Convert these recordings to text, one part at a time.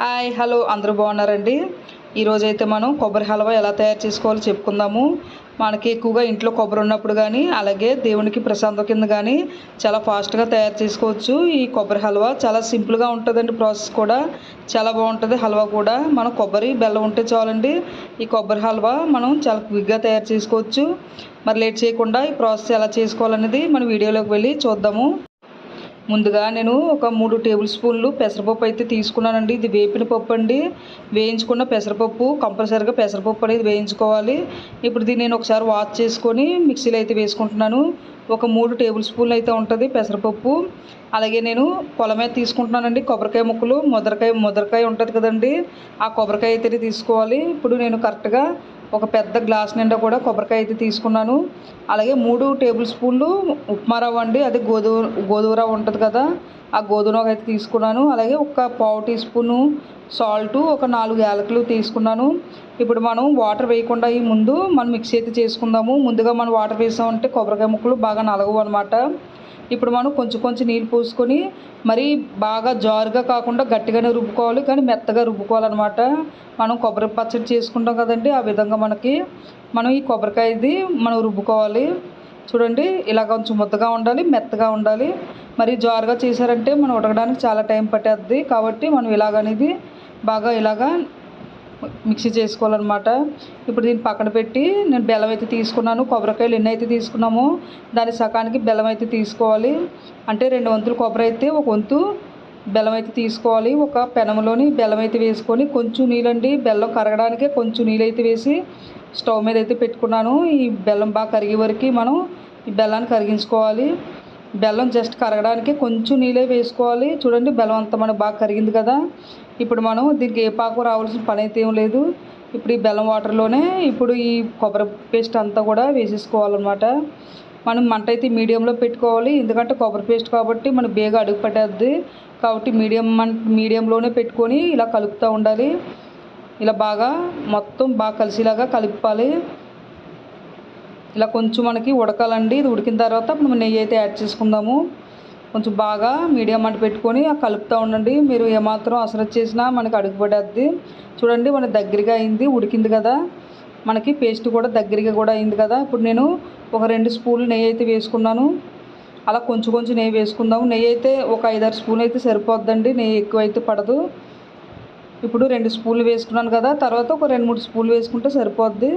Hi hello అందరూ బాగున్నారండి. ఈరోజైతే మనం కొబ్బరి హల్వా ఎలా తయారు చేసుకోవాలో చెప్పుకుందాము. మనకి ఎక్కువగా ఇంట్లో కొబ్బరి ఉన్నప్పుడు కానీ అలాగే దేవునికి ప్రసాదం కింద కానీ చాలా ఫాస్ట్గా తయారు చేసుకోవచ్చు. ఈ కొబ్బరి హల్వా చాలా సింపుల్గా ఉంటుందండి. ప్రాసెస్ కూడా చాలా బాగుంటుంది. హల్వా కూడా మనం కొబ్బరి బెల్లం ఉంటే చాలండి. ఈ కొబ్బరి హల్వా మనం చాలా క్విక్గా తయారు చేసుకోవచ్చు. మరి లేట్ చేయకుండా ఈ ప్రాసెస్ ఎలా చేసుకోవాలనేది మన వీడియోలోకి వెళ్ళి చూద్దాము. ముందుగా నేను ఒక 3 టేబుల్ స్పూన్లు పెసరపప్పు అయితే తీసుకున్నానండి. ఇది వేపిన పప్పు అండి. వేయించుకున్న పెసరపప్పు, కంపల్సరీగా పెసరపప్పు అనేది వేయించుకోవాలి. ఇప్పుడు దీన్ని నేను ఒకసారి వాష్ చేసుకొని మిక్సీలో అయితే వేసుకుంటున్నాను. ఒక 3 టేబుల్ స్పూన్లు అయితే ఉంటుంది పెసరపప్పు. అలాగే నేను పొలం మీద తీసుకుంటున్నానండి కొబ్బరికాయ ముక్కలు. ముదరకాయ ఉంటుంది కదండి, ఆ కొబ్బరికాయ అయితే తీసుకోవాలి. ఇప్పుడు నేను కరెక్ట్గా ఒక పెద్ద గ్లాస్ నిండా కూడా కొబ్బరికాయ అయితే తీసుకున్నాను. అలాగే 3 టేబుల్ స్పూన్లు ఉప్మా రవ్వ అండి, అది గోధుమ రవ్వ ఉంటుంది కదా, ఆ గోధుమ రవ్వ అయితే తీసుకున్నాను. అలాగే ఒక పావు టీ స్పూను సాల్టు, ఒక 4 యాలకులు తీసుకున్నాను. ఇప్పుడు మనం వాటర్ వేయకుండా ఈ ముందు మనం మిక్సీ అయితే చేసుకుందాము. ముందుగా మనం వాటర్ వేసామంటే కొబ్బరికాయ ముక్కలు బాగా నలగవు అనమాట. ఇప్పుడు మనం కొంచెం కొంచెం నీళ్ళు పోసుకొని మరీ బాగా జారుగా కాకుండా గట్టిగానే రుబ్బుకోవాలి, కానీ మెత్తగా రుబ్బుకోవాలన్నమాట. మనం కొబ్బరి పచ్చడి చేసుకుంటాం కదండి, ఆ విధంగా మనం ఈ కొబ్బరికాయది మనం రుబ్బుకోవాలి. చూడండి, ఇలా కొంచెం ముద్దగా ఉండాలి, మెత్తగా ఉండాలి. మరి జారుగా చేశారంటే మనం ఉడకడానికి చాలా టైం పట్టేద్ది. కాబట్టి మనం ఇలాగనేది బాగా ఇలాగా మిక్సీ చేసుకోవాలన్నమాట. ఇప్పుడు దీన్ని పక్కన పెట్టి నేను బెల్లం అయితే తీసుకున్నాను. కొబ్బరికాయలు ఎన్ని అయితే తీసుకున్నామో దాని సగానికి బెల్లం అయితే తీసుకోవాలి. అంటే 2 వంతులు కొబ్బరి అయితే 1 వంతు బెల్లం అయితే తీసుకోవాలి. ఒక పెనంలోని బెల్లం అయితే వేసుకొని కొంచెం నీళ్ళండి, బెల్లం కరగడానికే కొంచెం నీళ్ళు అయితే వేసి స్టవ్ మీద అయితే పెట్టుకున్నాను. ఈ బెల్లం బాగా కరిగే వరకు మనం ఈ బెల్లాన్ని కరిగించుకోవాలి. బెల్లం జస్ట్ కరగడానికి కొంచెం నీళ్ళే వేసుకోవాలి. చూడండి, బెల్లం అంతా మనకు బాగా కరిగింది కదా. ఇప్పుడు మనం దీనికి ఏ పాకు రావాల్సిన పని అయితే ఏం లేదు. ఇప్పుడు ఈ బెల్లం వాటర్లోనే ఇప్పుడు ఈ కొబ్బరి పేస్ట్ అంతా కూడా వేసేసుకోవాలన్నమాట. మనం మంట అయితే మీడియంలో పెట్టుకోవాలి, ఎందుకంటే కొబ్బరి పేస్ట్ కాబట్టి మనకు బేగా అడుగు పట్టేద్ది. కాబట్టి మీడియంలోనే పెట్టుకొని ఇలా కలుపుతూ ఉండాలి. ఇలా బాగా మొత్తం బాగా కలిసేలాగా కలుపుకోవాలి. ఇలా కొంచెం మనకి ఉడకాలండి. ఇది ఉడికిన తర్వాత మనం నెయ్యి అయితే యాడ్ చేసుకుందాము. కొంచెం బాగా మీడియం మంట పెట్టుకొని కలుపుతూ ఉండండి. మీరు ఏమాత్రం అసలు చేసినా మనకి అడుగు పడేద్ది. చూడండి, మన దగ్గరగా అయింది, ఉడికింది కదా, మనకి పేస్ట్ కూడా దగ్గరగా కూడా అయింది కదా. ఇప్పుడు నేను ఒక 2 స్పూన్లు నెయ్యి అయితే వేసుకున్నాను. అలా కొంచెం కొంచెం నెయ్యి వేసుకుందాము. నెయ్యి అయితే ఒక 5-6 స్పూన్లు అయితే సరిపోద్దండి, నెయ్యి ఎక్కువ అయితే పడదు. ఇప్పుడు 2 స్పూన్లు వేసుకున్నాను కదా, తర్వాత ఒక 2-3 స్పూన్లు వేసుకుంటే సరిపోద్ది.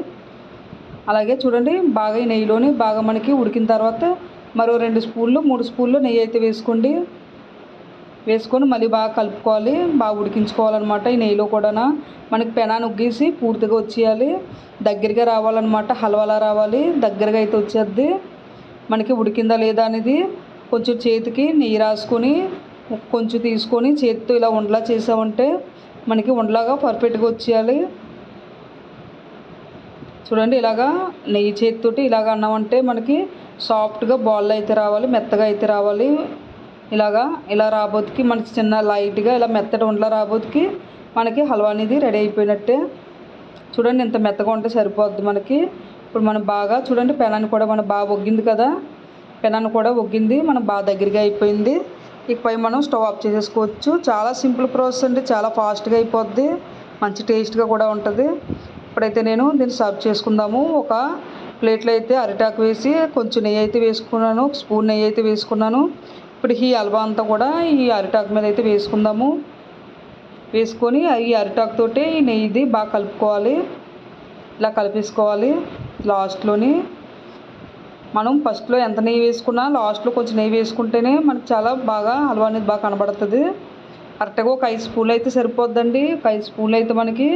అలాగే చూడండి, బాగా ఈ నెయ్యిలోని బాగా మనకి ఉడికిన తర్వాత మరో 2 స్పూన్లు 3 స్పూన్లు నెయ్యి అయితే వేసుకొని మళ్ళీ బాగా కలుపుకోవాలి. బాగా ఉడికించుకోవాలన్నమాట. ఈ నెయ్యిలో కూడా మనకి పెనాన్ని ఉగ్గేసి పూర్తిగా వచ్చేయాలి, దగ్గరగా రావాలన్నమాట. హల్వాలా రావాలి, దగ్గరగా అయితే వచ్చేద్ది. మనకి ఉడికిందా లేదా అనేది కొంచెం చేతికి నెయ్యి రాసుకొని కొంచెం తీసుకొని చేతితో ఇలా ఉండలా చేసామంటే మనకి ఉండలాగా పర్ఫెక్ట్గా వచ్చేయాలి. చూడండి, ఇలాగా నెయ్యి చేతితోటి ఇలాగ అన్నామంటే మనకి సాఫ్ట్గా బాల్ అయితే రావాలి, మెత్తగా అయితే రావాలి. ఇలా రాబోతుకి మనకి చిన్న లైట్గా ఇలా మెత్తగా ఉండలా రాబోతుకి మనకి హల్వా అనేది రెడీ అయిపోయినట్టే. చూడండి, ఇంత మెత్తగా ఉంటే సరిపోద్ది మనకి. ఇప్పుడు మనం బాగా చూడండి, పెనాన్ని కూడా మనం బాగా ఒగ్గింది కదా, పెనాన్ని కూడా ఒగ్గింది, మనం బాగా దగ్గరగా అయిపోయింది. ఇకపై మనం స్టవ్ ఆఫ్ చేసేసుకోవచ్చు. చాలా సింపుల్ ప్రాసెస్ అండి, చాలా ఫాస్ట్గా అయిపోద్ది, మంచి టేస్ట్గా కూడా ఉంటుంది. ఇప్పుడైతే నేను దీన్ని సర్వ్ చేసుకుందాము. ఒక ప్లేట్లో అయితే అరిటాకు వేసి కొంచెం నెయ్యి అయితే వేసుకున్నాను, ఒక స్పూన్ నెయ్యి అయితే వేసుకున్నాను. ఇప్పుడు ఈ హల్వా అంతా కూడా ఈ అరిటాకు మీద అయితే వేసుకుందాము. వేసుకొని ఈ అరిటాకుతోటి ఈ నెయ్యిది బాగా కలుపుకోవాలి. ఇలా కలిపేసుకోవాలి. లాస్ట్లోని మనం ఫస్ట్లో ఎంత నెయ్యి వేసుకున్నా లాస్ట్లో కొంచెం నెయ్యి వేసుకుంటేనే మనకు చాలా బాగా హల్వా అనేది బాగా కనబడుతుంది. కరెక్ట్గా ఒక 5 స్పూన్లు అయితే సరిపోద్దండి. ఒక 5 స్పూన్లు అయితే మనకి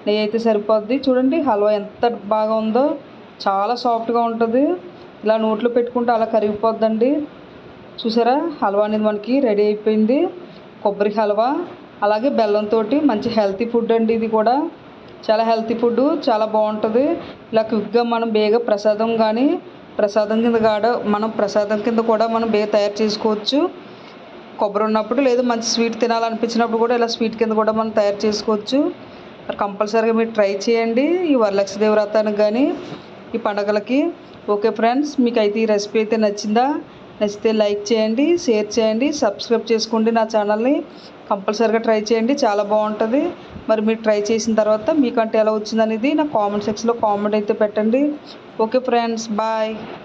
నెయ్యి అయితే సరిపోద్ది. చూడండి, హల్వా ఎంత బాగా ఉందో, చాలా సాఫ్ట్గా ఉంటుంది. ఇలా నోట్లో పెట్టుకుంటే అలా కరిగిపోద్దండి. చూసారా, హల్వా అనేది మనకి రెడీ అయిపోయింది. కొబ్బరి హల్వా అలాగే బెల్లంతో మంచి హెల్తీ ఫుడ్ అండి. ఇది కూడా చాలా హెల్తీ ఫుడ్, చాలా బాగుంటుంది. ఇలా క్విక్గా మనం బేగా ప్రసాదం కింద కూడా మనం బేగా తయారు చేసుకోవచ్చు. కొబ్బరి ఉన్నప్పుడు లేదా మంచి స్వీట్ తినాలనిపించినప్పుడు కూడా ఇలా స్వీట్ కింద కూడా మనం తయారు చేసుకోవచ్చు. మరి కంపల్సరీగా మీరు ట్రై చేయండి, ఈ వరలక్ష్మీ వ్రతానికి కానీ ఈ పండగలకి. ఓకే ఫ్రెండ్స్, మీకు అయితే ఈ రెసిపీ అయితే నచ్చిందా? నచ్చితే లైక్ చేయండి, షేర్ చేయండి, సబ్స్క్రైబ్ చేసుకోండి నా ఛానల్ని. కంపల్సరీగా ట్రై చేయండి, చాలా బాగుంటుంది. మరి మీరు ట్రై చేసిన తర్వాత మీకంటే ఎలా వచ్చిందనేది నా కామెంట్ సెక్షన్లో కామెంట్ అయితే పెట్టండి. Okay friends, bye.